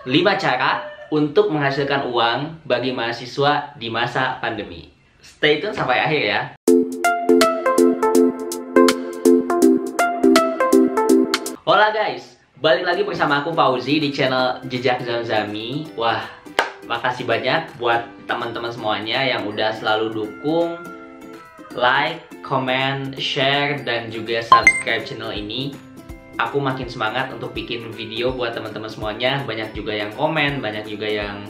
5 cara untuk menghasilkan uang bagi mahasiswa di masa pandemi. Stay tune sampai akhir ya. Hola guys, balik lagi bersama aku Fauzi di channel Jejak Zamzami. Wah, makasih banyak buat teman-teman semuanya yang udah selalu dukung, like, comment, share, dan juga subscribe channel ini. Aku makin semangat untuk bikin video buat teman-teman semuanya. Banyak juga yang komen, banyak juga yang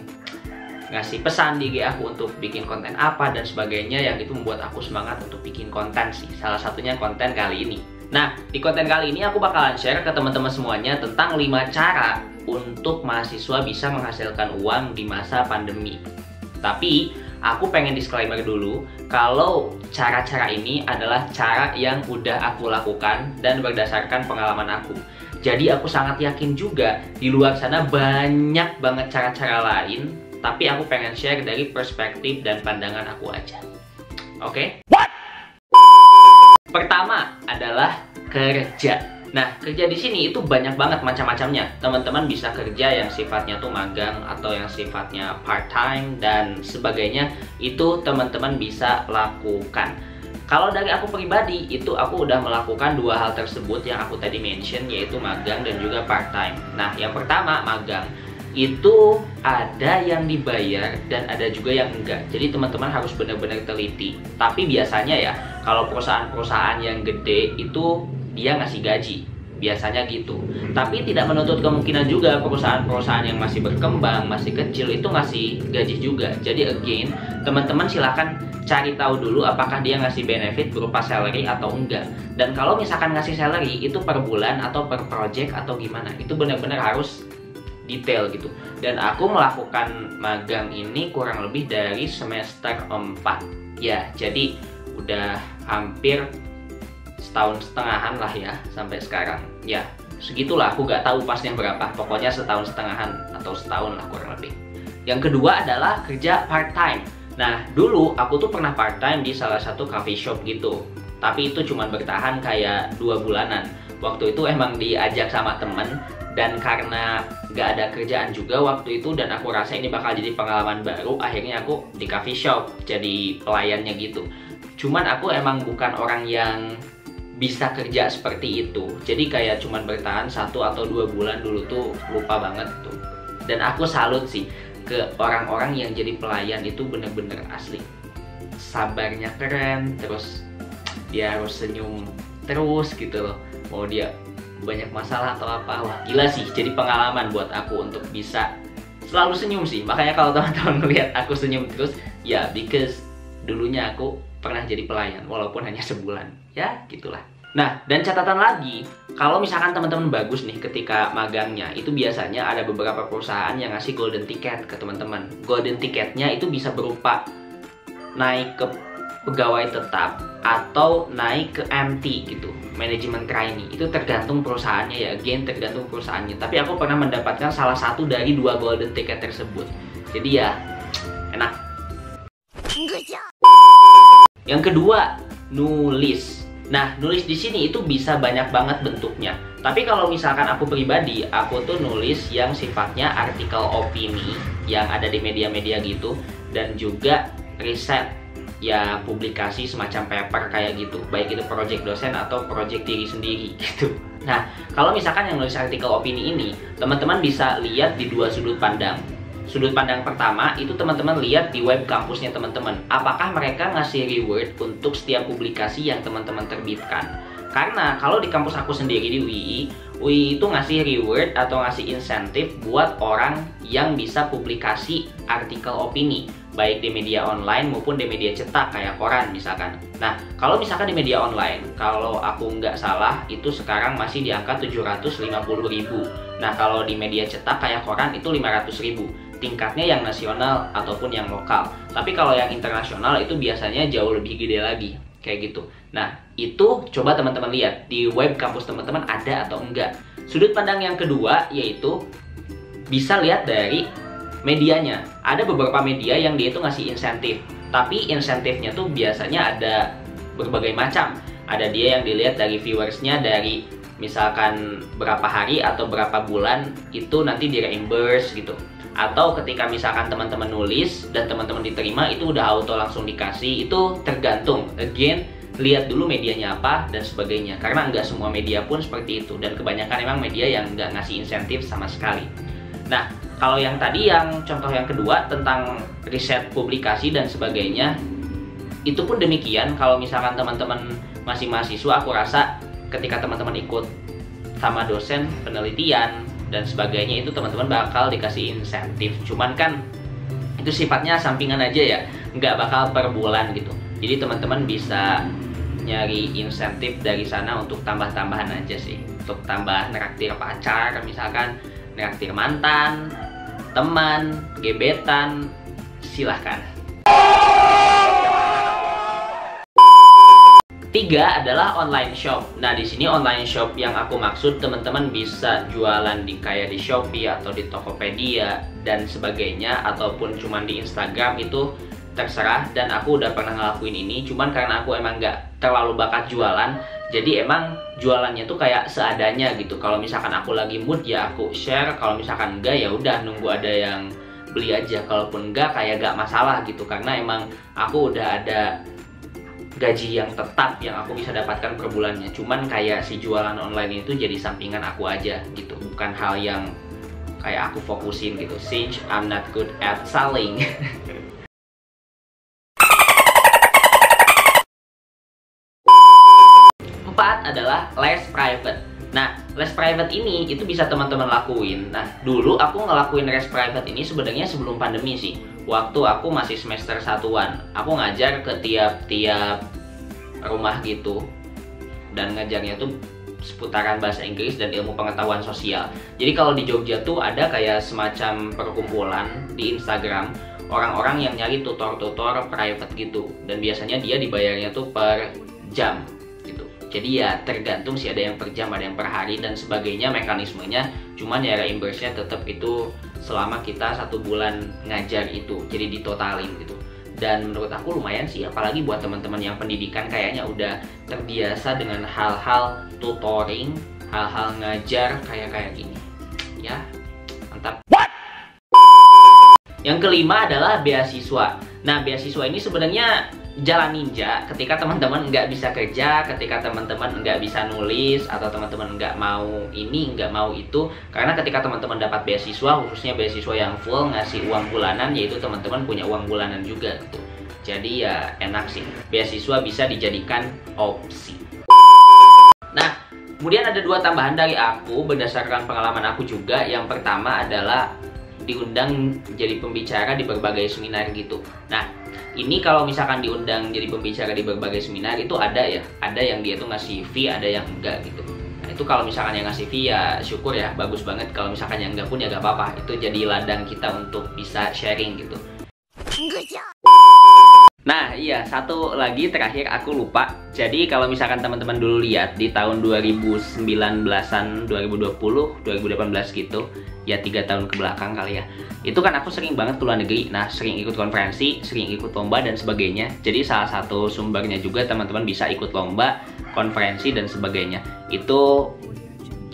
ngasih pesan di IG aku untuk bikin konten apa dan sebagainya, yang itu membuat aku semangat untuk bikin konten sih. Salah satunya konten kali ini. Nah, di konten kali ini aku bakalan share ke teman-teman semuanya tentang 5 cara untuk mahasiswa bisa menghasilkan uang di masa pandemi. Tapi aku pengen disclaimer dulu, kalau cara-cara ini adalah cara yang udah aku lakukan dan berdasarkan pengalaman aku. Jadi aku sangat yakin juga di luar sana banyak banget cara-cara lain, tapi aku pengen share dari perspektif dan pandangan aku aja. Oke? Pertama adalah kerja. Nah, kerja di sini itu banyak banget macam-macamnya. Teman-teman bisa kerja yang sifatnya tuh magang atau yang sifatnya part-time dan sebagainya. Itu teman-teman bisa lakukan. Kalau dari aku pribadi, itu aku udah melakukan 2 hal tersebut yang aku tadi mention, yaitu magang dan juga part-time. Nah, yang pertama, magang. Itu ada yang dibayar dan ada juga yang enggak. Jadi teman-teman harus benar-benar teliti. Tapi biasanya ya, kalau perusahaan-perusahaan yang gede itu dia ngasih gaji, biasanya gitu. Tapi tidak menutup kemungkinan juga perusahaan-perusahaan yang masih berkembang, masih kecil itu ngasih gaji juga. Jadi again, teman-teman silahkan cari tahu dulu apakah dia ngasih benefit berupa salary atau enggak. Dan kalau misalkan ngasih salary itu per bulan atau per project atau gimana, itu benar-benar harus detail gitu. Dan aku melakukan magang ini kurang lebih dari semester 4 ya, jadi udah hampir setahun setengahan lah ya sampai sekarang ya, segitulah. Aku gak tahu pasnya berapa, pokoknya setahun setengahan atau setahun lah kurang lebih. Yang kedua adalah kerja part time. Nah, dulu aku tuh pernah part time di salah satu coffee shop gitu, tapi itu cuma bertahan kayak 2 bulanan. Waktu itu emang diajak sama temen, dan karena gak ada kerjaan juga waktu itu dan aku rasa ini bakal jadi pengalaman baru, akhirnya aku di coffee shop jadi pelayannya gitu. Cuman aku emang bukan orang yang bisa kerja seperti itu, jadi kayak cuman bertahan 1 atau 2 bulan dulu tuh, lupa banget tuh. Dan aku salut sih ke orang-orang yang jadi pelayan, itu bener-bener asli sabarnya keren, terus dia harus senyum terus gitu loh, mau dia banyak masalah atau apa, wah gila sih. Jadi pengalaman buat aku untuk bisa selalu senyum sih. Makanya kalau teman-teman melihat aku senyum terus, ya because dulunya aku pernah jadi pelayan walaupun hanya sebulan, ya gitulah. Nah, dan catatan lagi, kalau misalkan teman-teman bagus nih ketika magangnya, itu biasanya ada beberapa perusahaan yang ngasih golden ticket ke teman-teman. Golden ticketnya itu bisa berupa naik ke pegawai tetap atau naik ke MT gitu, manajemen trainee. Itu tergantung perusahaannya ya, again tergantung perusahaannya. Tapi aku pernah mendapatkan salah satu dari 2 golden ticket tersebut. Jadi ya enak. Yang kedua, nulis. Nah, nulis di sini itu bisa banyak banget bentuknya. Tapi kalau misalkan aku pribadi, aku tuh nulis yang sifatnya artikel opini yang ada di media-media gitu, dan juga riset, ya publikasi semacam paper kayak gitu, baik itu project dosen atau project diri sendiri gitu. Nah, kalau misalkan yang nulis artikel opini ini, teman-teman bisa lihat di 2 sudut pandang. Sudut pandang pertama itu teman-teman lihat di web kampusnya teman-teman, apakah mereka ngasih reward untuk setiap publikasi yang teman-teman terbitkan. Karena kalau di kampus aku sendiri di UI itu ngasih reward atau ngasih insentif buat orang yang bisa publikasi artikel opini, baik di media online maupun di media cetak kayak koran misalkan. Nah, kalau misalkan di media online, kalau aku nggak salah itu sekarang masih di angka 750.000. Nah, kalau di media cetak kayak koran itu 500.000. Tingkatnya yang nasional ataupun yang lokal. Tapi kalau yang internasional itu biasanya jauh lebih gede lagi, kayak gitu. Nah, itu coba teman-teman lihat di web kampus teman-teman ada atau enggak. Sudut pandang yang kedua yaitu bisa lihat dari medianya. Ada beberapa media yang dia itu ngasih insentif, tapi insentifnya tuh biasanya ada berbagai macam. Ada dia yang dilihat dari viewersnya, dari misalkan berapa hari atau berapa bulan itu nanti di reimburse gitu. Atau ketika misalkan teman-teman nulis dan teman-teman diterima itu udah auto langsung dikasih, itu tergantung. Again, lihat dulu medianya apa dan sebagainya, karena nggak semua media pun seperti itu, dan kebanyakan memang media yang nggak ngasih insentif sama sekali. Nah, kalau yang tadi, yang contoh yang kedua tentang riset publikasi dan sebagainya, itu pun demikian. Kalau misalkan teman-teman masih mahasiswa, aku rasa ketika teman-teman ikut sama dosen penelitian dan sebagainya, itu teman-teman bakal dikasih insentif. Cuman kan itu sifatnya sampingan aja ya, nggak bakal per bulan gitu. Jadi teman-teman bisa nyari insentif dari sana untuk tambah-tambahan aja sih, untuk tambah neraktir pacar misalkan, neraktir mantan, teman, gebetan, silahkan. 3 adalah online shop. Nah, di sini online shop yang aku maksud, teman-teman bisa jualan di kayak di Shopee atau di Tokopedia dan sebagainya, ataupun cuman di Instagram, itu terserah. Dan aku udah pernah ngelakuin ini, cuman karena aku emang nggak terlalu bakat jualan, jadi emang jualannya tuh kayak seadanya gitu. Kalau misalkan aku lagi mood ya aku share, kalau misalkan enggak ya udah nunggu ada yang beli aja. Kalaupun enggak, kayak gak masalah gitu, karena emang aku udah ada gaji yang tetap yang aku bisa dapatkan per bulannya. Cuman kayak si jualan online itu jadi sampingan aku aja gitu, bukan hal yang kayak aku fokusin gitu, since I'm not good at selling. 4 adalah les private. Nah, les private ini itu bisa teman-teman lakuin. Nah, dulu aku ngelakuin les private ini sebenarnya sebelum pandemi sih. Waktu aku masih semester 1-an, aku ngajar ke tiap-tiap rumah gitu. Dan ngajarnya tuh seputaran bahasa Inggris dan ilmu pengetahuan sosial. Jadi kalau di Jogja tuh ada kayak semacam perkumpulan di Instagram, orang-orang yang nyari tutor-tutor private gitu. Dan biasanya dia dibayarnya tuh per jam gitu. Jadi ya tergantung sih, ada yang per jam, ada yang per hari dan sebagainya mekanismenya. Cuman ya reimburse-nya tetap itu selama kita 1 bulan ngajar itu, jadi ditotalin gitu. Dan menurut aku lumayan sih, apalagi buat teman-teman yang pendidikan kayaknya udah terbiasa dengan hal-hal tutoring, hal-hal ngajar kayak gini. Ya, mantap. Yang kelima adalah beasiswa. Nah, beasiswa ini sebenarnya jalan ninja ketika teman-teman nggak bisa kerja, ketika teman-teman nggak bisa nulis, atau teman-teman nggak mau ini, nggak mau itu. Karena ketika teman-teman dapat beasiswa, khususnya beasiswa yang full ngasih uang bulanan, yaitu teman-teman punya uang bulanan juga gitu. Jadi ya enak sih, beasiswa bisa dijadikan opsi. Nah, kemudian ada 2 tambahan dari aku berdasarkan pengalaman aku juga. Yang pertama adalah diundang jadi pembicara di berbagai seminar gitu. Nah, ini kalau misalkan diundang jadi pembicara di berbagai seminar itu ada ya, ada yang dia tuh ngasih fee, ada yang enggak gitu. Nah, itu kalau misalkan yang ngasih fee ya syukur ya, bagus banget. Kalau misalkan yang enggak pun ya gak apa-apa, itu jadi ladang kita untuk bisa sharing gitu. Nah iya, satu lagi terakhir aku lupa. Jadi kalau misalkan teman-teman dulu lihat di tahun 2019-an, 2020, 2018 gitu, ya 3 tahun ke belakang kali ya, itu kan aku sering banget keluar negeri. Nah, sering ikut konferensi, sering ikut lomba dan sebagainya. Jadi salah satu sumbernya juga teman-teman bisa ikut lomba, konferensi dan sebagainya. Itu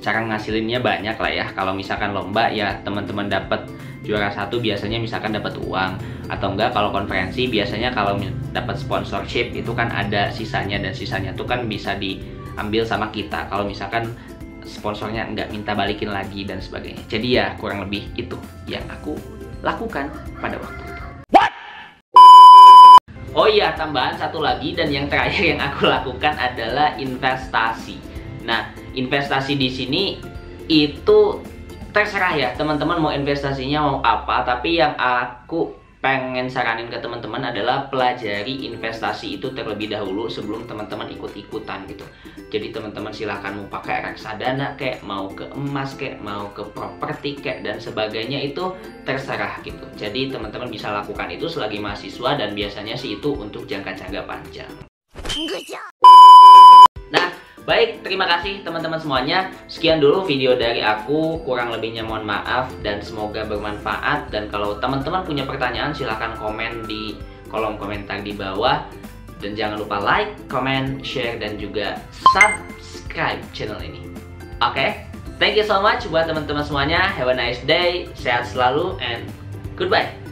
cara ngasilinnya banyak lah ya. Kalau misalkan lomba ya teman-teman dapat juara 1 biasanya misalkan dapat uang, atau enggak kalau konferensi biasanya kalau dapat sponsorship itu kan ada sisanya, dan sisanya tuh kan bisa diambil sama kita kalau misalkan sponsornya nggak minta balikin lagi dan sebagainya. Jadi ya kurang lebih itu yang aku lakukan pada waktu itu. Oh iya, tambahan satu lagi dan yang terakhir yang aku lakukan adalah investasi. Nah, investasi di sini itu terserah ya teman-teman mau investasinya mau apa, tapi yang aku pengen saranin ke teman-teman adalah pelajari investasi itu terlebih dahulu sebelum teman-teman ikut-ikutan gitu. Jadi teman-teman silahkan mau pakai reksadana kayak, mau ke emas kayak, mau ke properti kayak dan sebagainya, itu terserah gitu. Jadi teman-teman bisa lakukan itu selagi mahasiswa, dan biasanya sih itu untuk jangka-jangka panjang. Nah, baik, terima kasih teman-teman semuanya. Sekian dulu video dari aku, kurang lebihnya mohon maaf dan semoga bermanfaat. Dan kalau teman-teman punya pertanyaan silahkan komen di kolom komentar di bawah. Dan jangan lupa like, comment, share, dan juga subscribe channel ini. Oke, thank you so much buat teman-teman semuanya. Have a nice day, sehat selalu, and goodbye.